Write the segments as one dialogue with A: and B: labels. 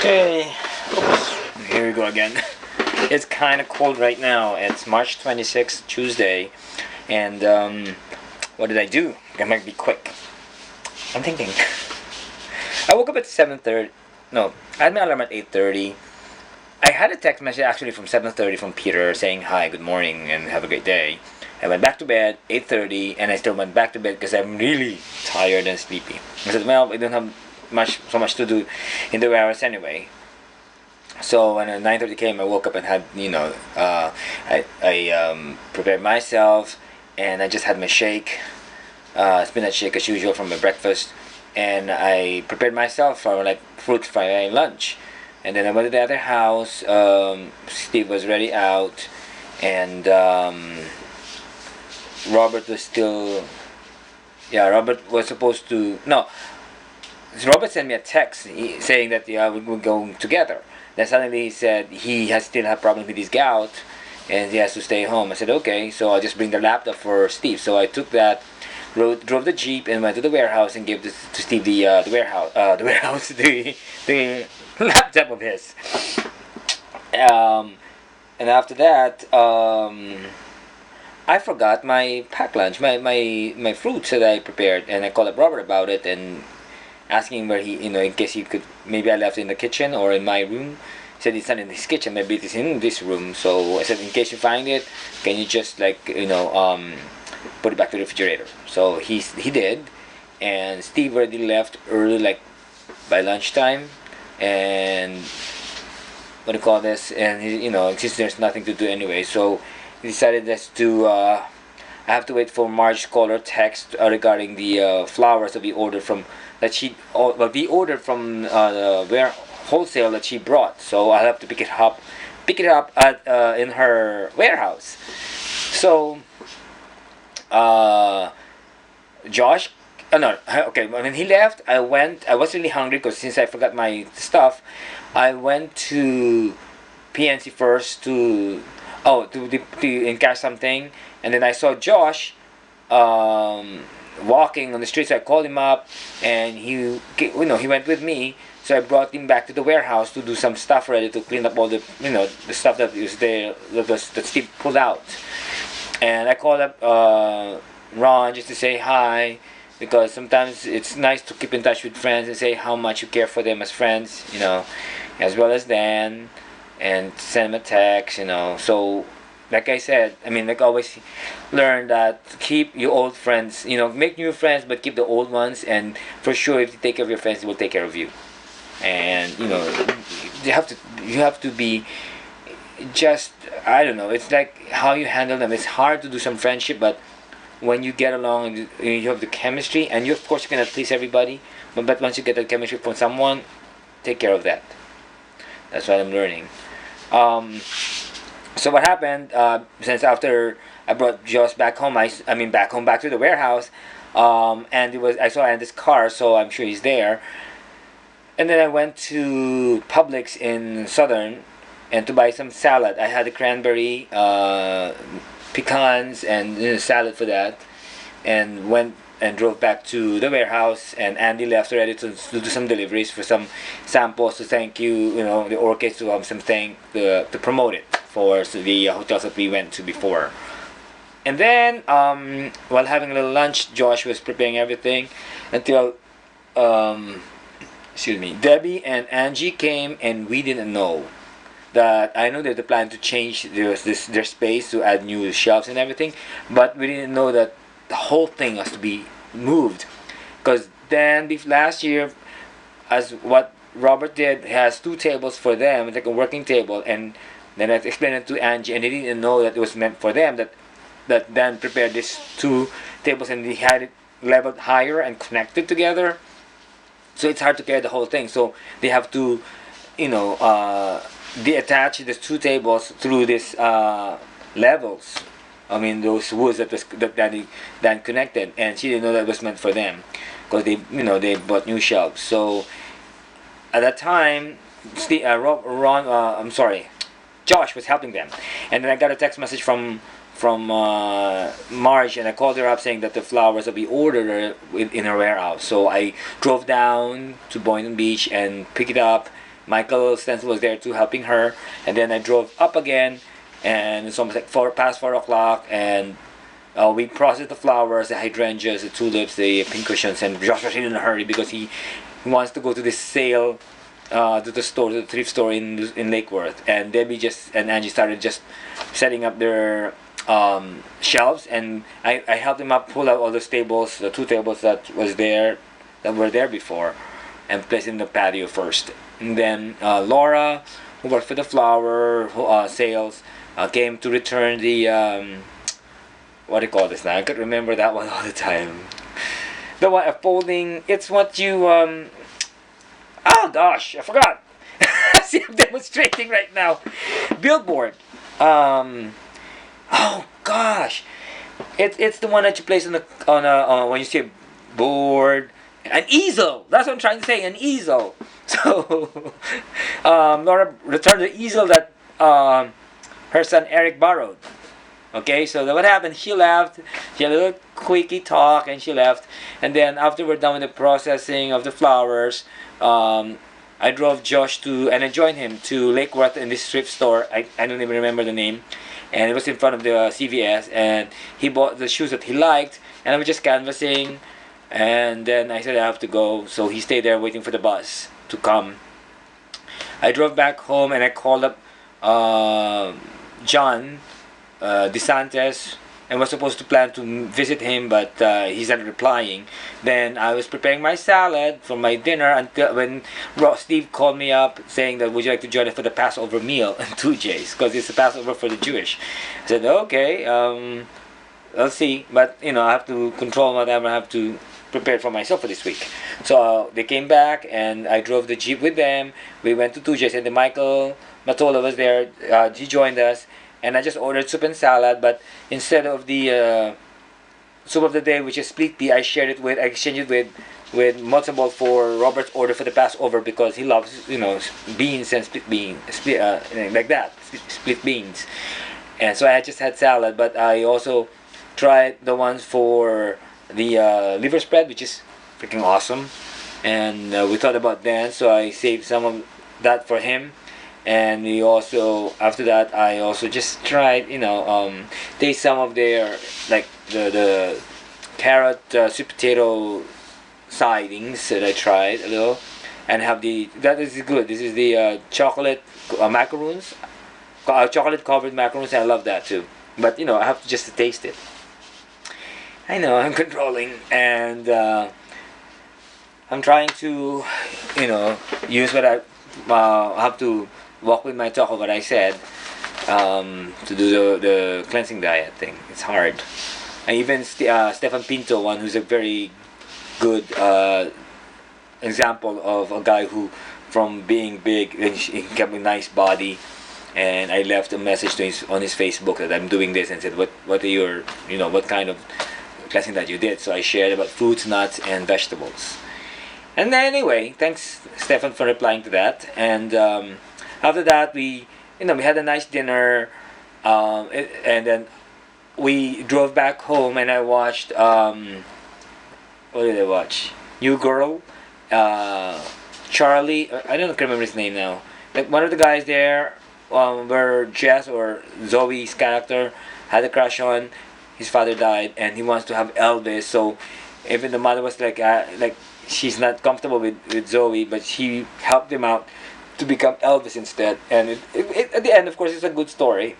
A: Okay, oops, here we go again. It's kind of cold right now. It's March 26th, Tuesday, and what did I do? I might be quick. I'm thinking. I woke up at 7:30. No, I had my alarm at 8:30. I had a text message actually from 7:30 from Peter saying hi, good morning, and have a great day. I went back to bed 8:30, and I still went back to bed because I'm really tired and sleepy. I said, well, I don't have so much to do in the hours anyway. So when 9:30 came, I woke up and had I prepared myself, and I just had my shake, spinach shake as usual from my breakfast, and I prepared myself for like fruit for my lunch, and then I went to the other house. Steve was already out, and Robert was still. Yeah, Robert was supposed to no. Robert sent me a text saying that we're going together. Then suddenly he said he has still have problem with his gout, and he has to stay home. I said okay, so I'll just bring the laptop for Steve. So I took that, drove the jeep, and went to the warehouse and gave to Steve the warehouse the laptop of his. And after that, I forgot my packed lunch, my fruits that I prepared, and I called up Robert about it and asking where he, in case he could, maybe I left it in the kitchen or in my room. He said it's not in his kitchen, maybe it is in this room. So I said, in case you find it, can you just put it back to the refrigerator? So he did, and Steve already left early, like by lunchtime, and what do you call this? And since there's nothing to do anyway, so he decided just to. I have to wait for Marge call or text regarding the flowers that we ordered from we ordered from the wholesale that she brought. So I'll have to pick it up at in her warehouse. So Josh, no, okay. When he left, I was really hungry because since I forgot my stuff, I went to PNC first to encash something, and then I saw Josh walking on the street. So I called him up, and he went with me. So I brought him back to the warehouse to do some stuff ready to clean up all the the stuff that was there that Steve pulled out. And I called up Ron just to say hi, because sometimes it's nice to keep in touch with friends and say how much you care for them as friends, as well as Dan, and send them a text, So, like I said, like always, learn that keep your old friends, make new friends, but keep the old ones. And for sure, if you take care of your friends, they will take care of you. And you have to be just, I don't know. It's like how you handle them. It's hard to do some friendship, but when you get along and you have the chemistry, and you of course you cannot please everybody, but once you get the chemistry from someone, take care of that. That's what I'm learning. So what happened? Since after I brought Josh back home, back to the warehouse, and I saw Andy's car, so I'm sure he's there. And then I went to Publix in Southern, and to buy some salad. I had a cranberry, pecans, and salad for that, and went and drove back to the warehouse. And Andy left already to do some deliveries for some samples to thank you, the orchids, to have something to promote it for the hotels that we went to before. And then while having a little lunch, Josh was preparing everything until Debbie and Angie came, and we didn't know that. I know that they plan to change their space to add new shelves and everything, but we didn't know that the whole thing has to be moved. Because then last year, as what Robert did, has two tables for them, like a working table, and then I explained it to Angie, and they didn't know that it was meant for them. That Dan prepared these two tables, and he had it leveled higher and connected together. So it's hard to carry the whole thing. So they have to, detach the two tables through these levels. Those woods that Dan connected, and she didn't know that was meant for them, because they bought new shelves. So at that time, Josh was helping them, and then I got a text message from Marge, and I called her up saying that the flowers that we ordered are in her warehouse. So I drove down to Boynton Beach and picked it up, Michael Stenson was there too, helping her. And then I drove up again, and it's almost like past 4 o'clock, and we processed the flowers, the hydrangeas, the tulips, the pincushions, and Josh was in a hurry because he wants to go to this sale, to the store, to the thrift store in Lake Worth. And Debbie and Angie started just setting up their shelves, and I helped them up pull out all the tables, the 2 tables that were there before, and place in the patio first. And then Laura, who worked for the flower sales, came to return the what do you call this now? I could remember that one all the time. The one folding. It's what you oh gosh, I forgot. See, I'm demonstrating right now. Billboard. Oh gosh, it's the one that you place on when you see a board. An easel. That's what I'm trying to say. An easel. So Laura returned the easel that her son Eric borrowed. Okay, so what happened? She left. She had a little quickie talk, and she left. And then after we're done with the processing of the flowers, I drove Josh and I joined him to Lake Worth in this thrift store. I don't even remember the name, and it was in front of the CVS. And he bought the shoes that he liked, and I was just canvassing. And then I said I have to go, so he stayed there waiting for the bus to come. I drove back home, and I called up John DeSantis, and was supposed to plan to visit him, but he's not replying. Then I was preparing my salad for my dinner until when Steve called me up saying that would you like to join us for the Passover meal in 2J's, because it's the Passover for the Jewish. I said okay, I'll see, but I have to control whatever I have to prepare for myself for this week. So they came back, and I drove the Jeep with them. We went to 2J's, and then Michael Matola was there. He joined us. And I just ordered soup and salad, but instead of the soup of the day, which is split pea, I exchanged it with matzo ball for Robert's order for the Passover, because he loves beans and split beans, like that, split beans. And so I just had salad, but I also tried the ones for the liver spread, which is freaking awesome. And we thought about Dan, so I saved some of that for him. And we also, after that, I also just tried, taste some of their, like the carrot, sweet potato sidings that I tried a little, and that is good. This is the chocolate macaroons, chocolate covered macaroons, and I love that too. But I have to just taste it. I know I'm controlling, and I'm trying to, use what I have to walk with my talk of what I said, to do the cleansing diet thing. It's hard. And even Stefan Pinto, one who's a very good example of a guy who, from being big, he kept a nice body. And I left a message on his Facebook that I'm doing this, and said, what are your, what kind of cleansing that you did? So I shared about fruits, nuts, and vegetables. And then anyway, thanks Stefan for replying to that. And after that, we had a nice dinner, and then we drove back home, and I watched what did I watch? New Girl, Charlie. I don't remember his name now. Like one of the guys there, where Jess or Zoe's character had a crush on. His father died, and he wants to have Elvis. So even the mother was like she's not comfortable with Zoe, but she helped him out to become Elvis instead. And at the end, of course, it's a good story.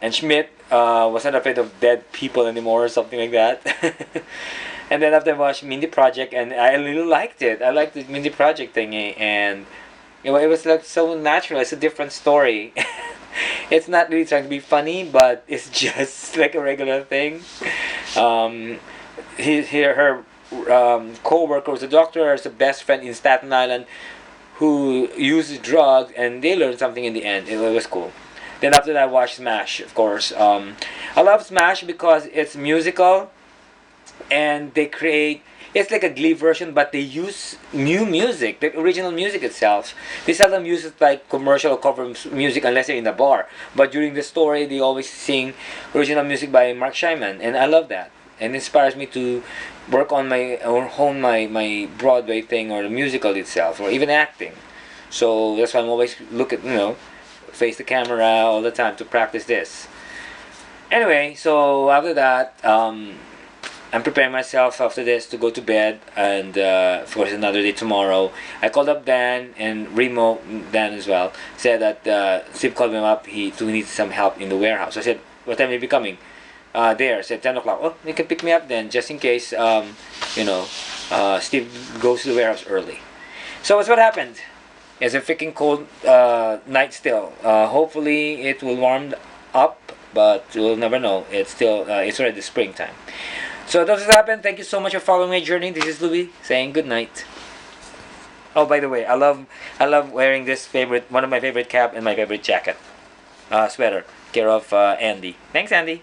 A: And Schmidt was not afraid of dead people anymore, or something like that. And then after I watched Mindy Project, and I really liked it. I liked the Mindy Project thingy, and it was like so natural. It's a different story. It's not really trying to be funny, but it's just like a regular thing. Her co-worker was a doctor, has a best friend in Staten Island who uses drugs, and they learned something in the end. It was cool. Then after that, I watched Smash, of course. I love Smash because it's musical, and it's like a Glee version, but they use new music, the original music itself. They seldom use it like commercial or cover music unless they're in a bar. But during the story, they always sing original music by Mark Scheinman, and I love that. And it inspires me to work on hone my Broadway thing, or the musical itself, or even acting. So that's why I'm always face the camera all the time to practice this. Anyway, so after that, I'm preparing myself after this to go to bed, and of course another day tomorrow. I called up Dan and Remo, Dan as well, said that Steve called him up. He needs some help in the warehouse. I said, "What time will you be coming?" There, I said 10 o'clock. Oh, you can pick me up then, just in case. Steve goes to the warehouse early. So that's what happened. It's a freaking cold night still. Hopefully it will warm up, but we'll never know. It's already springtime. So that's what happened. Thank you so much for following my journey. This is Louis saying good night. Oh, by the way, I love wearing one of my favorite cap and my favorite jacket, sweater, care of Andy. Thanks, Andy.